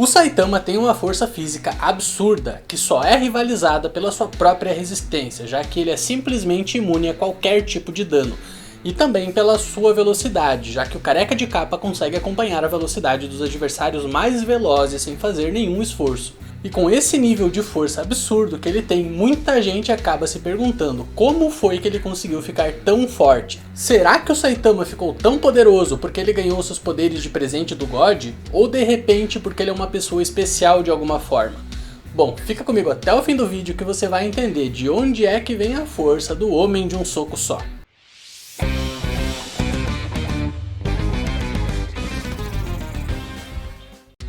O Saitama tem uma força física absurda, que só é rivalizada pela sua própria resistência, já que ele é simplesmente imune a qualquer tipo de dano. E também pela sua velocidade, já que o Careca de Capa consegue acompanhar a velocidade dos adversários mais velozes sem fazer nenhum esforço. E com esse nível de força absurdo que ele tem, muita gente acaba se perguntando como foi que ele conseguiu ficar tão forte. Será que o Saitama ficou tão poderoso porque ele ganhou seus poderes de presente do God? Ou de repente porque ele é uma pessoa especial de alguma forma? Bom, fica comigo até o fim do vídeo que você vai entender de onde é que vem a força do homem de um soco só.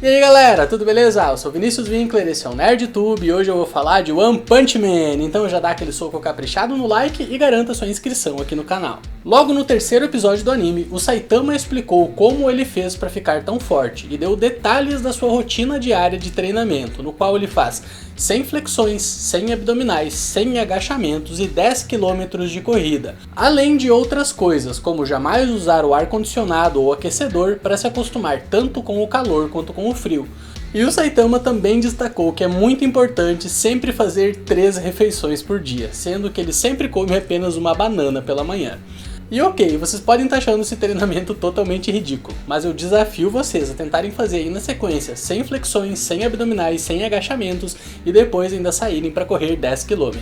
E aí galera, tudo beleza? Eu sou Vinícius Winkler, esse é o NerdTube e hoje eu vou falar de One Punch Man, então já dá aquele soco caprichado no like e garanta sua inscrição aqui no canal. Logo no terceiro episódio do anime, o Saitama explicou como ele fez para ficar tão forte e deu detalhes da sua rotina diária de treinamento, no qual ele faz 100 flexões, 100 abdominais, 100 agachamentos e 10 km de corrida, além de outras coisas, como jamais usar o ar-condicionado ou aquecedor para se acostumar tanto com o calor quanto com o frio. E o Saitama também destacou que é muito importante sempre fazer 3 refeições por dia, sendo que ele sempre come apenas uma banana pela manhã. E ok, vocês podem estar achando esse treinamento totalmente ridículo, mas eu desafio vocês a tentarem fazer aí na sequência 100 flexões, 100 abdominais, 100 agachamentos e depois ainda saírem para correr 10 km.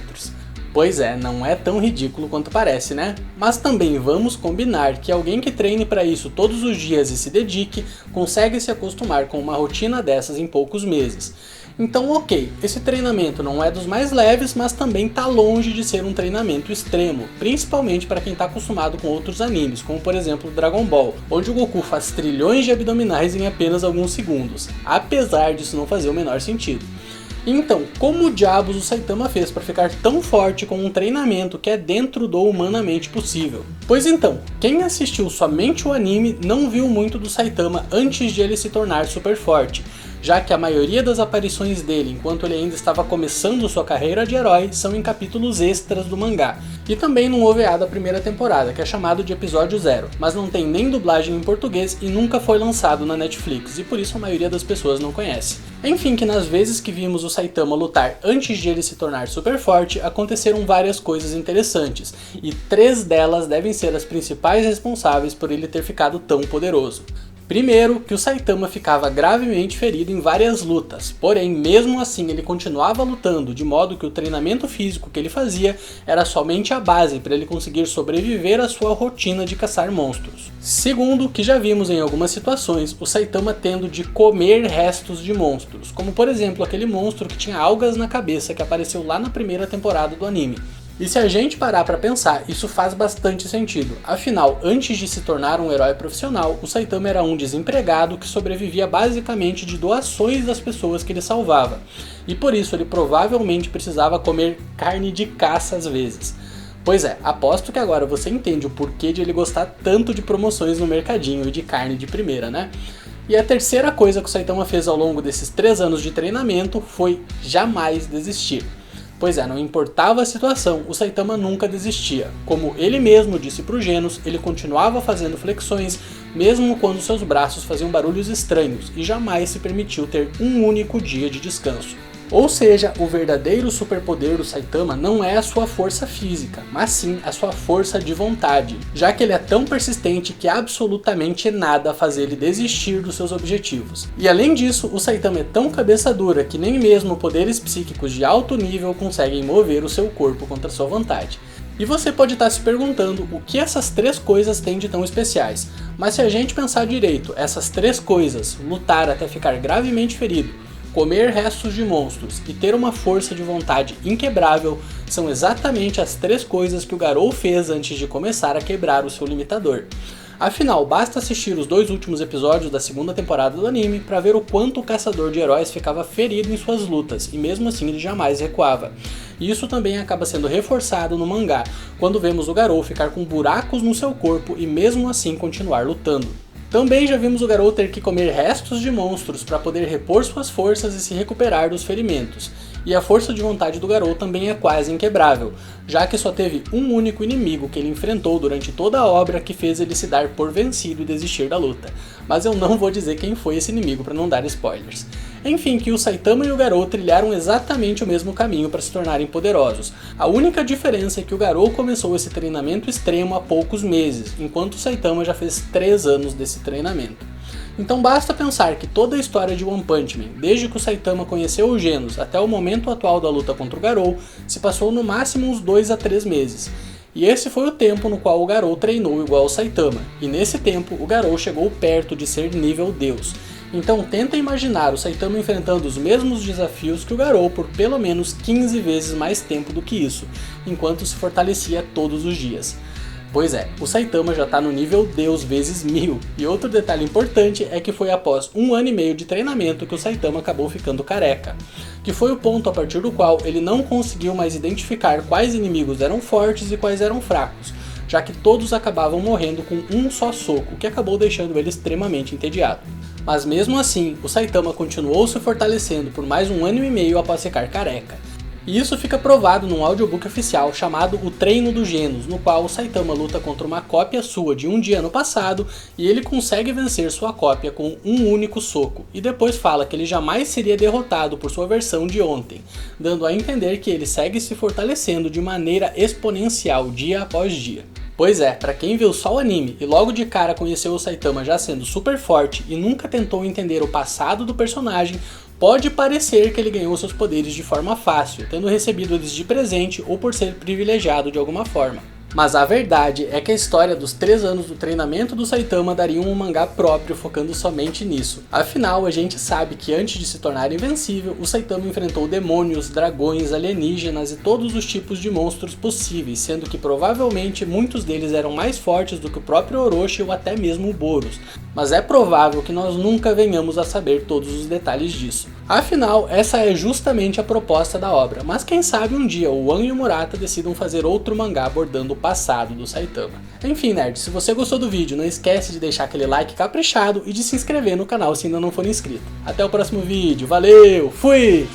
Pois é, não é tão ridículo quanto parece, né? Mas também vamos combinar que alguém que treine para isso todos os dias e se dedique, consegue se acostumar com uma rotina dessas em poucos meses. Então ok, esse treinamento não é dos mais leves, mas também tá longe de ser um treinamento extremo, principalmente para quem tá acostumado com outros animes, como por exemplo Dragon Ball, onde o Goku faz trilhões de abdominais em apenas alguns segundos, apesar disso não fazer o menor sentido. Então, como diabos o Saitama fez para ficar tão forte com um treinamento que é dentro do humanamente possível? Pois então, quem assistiu somente o anime não viu muito do Saitama antes de ele se tornar super forte, já que a maioria das aparições dele enquanto ele ainda estava começando sua carreira de herói são em capítulos extras do mangá, e também num OVA da primeira temporada, que é chamado de Episódio 0, mas não tem nem dublagem em português e nunca foi lançado na Netflix, e por isso a maioria das pessoas não conhece. Enfim, que nas vezes que vimos o Saitama lutar antes de ele se tornar super forte, aconteceram várias coisas interessantes, e 3 delas devem ser as principais responsáveis por ele ter ficado tão poderoso. Primeiro, que o Saitama ficava gravemente ferido em várias lutas, porém mesmo assim ele continuava lutando, de modo que o treinamento físico que ele fazia era somente a base para ele conseguir sobreviver à sua rotina de caçar monstros. Segundo, que já vimos em algumas situações o Saitama tendo de comer restos de monstros, como por exemplo aquele monstro que tinha algas na cabeça que apareceu lá na primeira temporada do anime. E se a gente parar pra pensar, isso faz bastante sentido. Afinal, antes de se tornar um herói profissional, o Saitama era um desempregado que sobrevivia basicamente de doações das pessoas que ele salvava. E por isso ele provavelmente precisava comer carne de caça às vezes. Pois é, aposto que agora você entende o porquê de ele gostar tanto de promoções no mercadinho e de carne de primeira, né? E a terceira coisa que o Saitama fez ao longo desses 3 anos de treinamento foi jamais desistir. Pois é, não importava a situação, o Saitama nunca desistia. Como ele mesmo disse pro Genos, ele continuava fazendo flexões, mesmo quando seus braços faziam barulhos estranhos, e jamais se permitiu ter um único dia de descanso. Ou seja, o verdadeiro superpoder do Saitama não é a sua força física, mas sim a sua força de vontade, já que ele é tão persistente que absolutamente nada faz ele desistir dos seus objetivos. E além disso, o Saitama é tão cabeça dura que nem mesmo poderes psíquicos de alto nível conseguem mover o seu corpo contra sua vontade. E você pode estar se perguntando o que essas 3 coisas têm de tão especiais, mas se a gente pensar direito, essas 3 coisas, lutar até ficar gravemente ferido, comer restos de monstros e ter uma força de vontade inquebrável são exatamente as 3 coisas que o Garou fez antes de começar a quebrar o seu limitador. Afinal, basta assistir os 2 últimos episódios da segunda temporada do anime para ver o quanto o caçador de heróis ficava ferido em suas lutas e mesmo assim ele jamais recuava. E isso também acaba sendo reforçado no mangá, quando vemos o Garou ficar com buracos no seu corpo e mesmo assim continuar lutando. Também já vimos o Garou ter que comer restos de monstros para poder repor suas forças e se recuperar dos ferimentos. E a força de vontade do Garou também é quase inquebrável, já que só teve um único inimigo que ele enfrentou durante toda a obra que fez ele se dar por vencido e desistir da luta. Mas eu não vou dizer quem foi esse inimigo para não dar spoilers. Enfim, que o Saitama e o Garou trilharam exatamente o mesmo caminho para se tornarem poderosos. A única diferença é que o Garou começou esse treinamento extremo há poucos meses, enquanto o Saitama já fez 3 anos desse treinamento. Então basta pensar que toda a história de One Punch Man, desde que o Saitama conheceu o Genos até o momento atual da luta contra o Garou, se passou no máximo uns 2 a 3 meses. E esse foi o tempo no qual o Garou treinou igual ao Saitama, e nesse tempo o Garou chegou perto de ser nível Deus. Então tenta imaginar o Saitama enfrentando os mesmos desafios que o Garou por pelo menos 15 vezes mais tempo do que isso, enquanto se fortalecia todos os dias. Pois é, o Saitama já tá no nível Deus vezes 1000, e outro detalhe importante é que foi após 1 ano e meio de treinamento que o Saitama acabou ficando careca, que foi o ponto a partir do qual ele não conseguiu mais identificar quais inimigos eram fortes e quais eram fracos, já que todos acabavam morrendo com um só soco, o que acabou deixando ele extremamente entediado. Mas mesmo assim, o Saitama continuou se fortalecendo por mais 1 ano e meio após ficar careca. E isso fica provado num audiobook oficial chamado O Treino do Genos, no qual o Saitama luta contra uma cópia sua de um dia no passado e ele consegue vencer sua cópia com um único soco, e depois fala que ele jamais seria derrotado por sua versão de ontem, dando a entender que ele segue se fortalecendo de maneira exponencial dia após dia. Pois é, pra quem viu só o anime e logo de cara conheceu o Saitama já sendo super forte e nunca tentou entender o passado do personagem, pode parecer que ele ganhou seus poderes de forma fácil, tendo recebido eles de presente ou por ser privilegiado de alguma forma. Mas a verdade é que a história dos 3 anos do treinamento do Saitama daria um mangá próprio focando somente nisso. Afinal, a gente sabe que antes de se tornar invencível, o Saitama enfrentou demônios, dragões, alienígenas e todos os tipos de monstros possíveis, sendo que provavelmente muitos deles eram mais fortes do que o próprio Orochi ou até mesmo o Boros. Mas é provável que nós nunca venhamos a saber todos os detalhes disso. Afinal, essa é justamente a proposta da obra, mas quem sabe um dia o One e o Murata decidam fazer outro mangá abordando o passado do Saitama. Enfim, nerd, se você gostou do vídeo, não esquece de deixar aquele like caprichado e de se inscrever no canal se ainda não for inscrito. Até o próximo vídeo, valeu, fui!